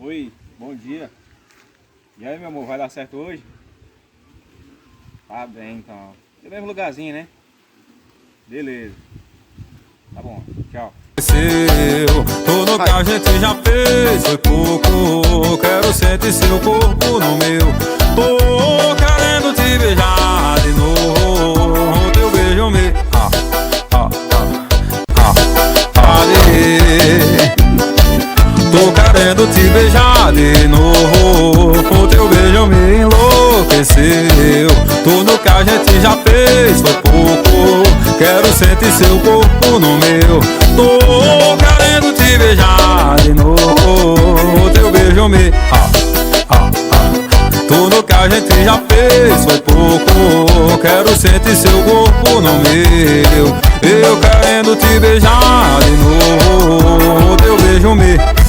Oi, bom dia. E aí, meu amor, vai dar certo hoje? Tá bem, então. No mesmo lugarzinho, né? Beleza. Tá bom, tchau. Tudo que a gente já fez foi pouco. Quero sentir seu corpo no meu. Tô querendo te beijar de novo. Teu beijo me tô querendo te beijar de novo. Teu beijo me enlouqueceu. Tudo que a gente já fez foi pouco. Quero sentir seu corpo no meu. Tô querendo te beijar de novo. Teu beijo me tudo que a gente já fez foi pouco. Quero sentir seu corpo no meu. Eu querendo te beijar de novo. Teu beijo me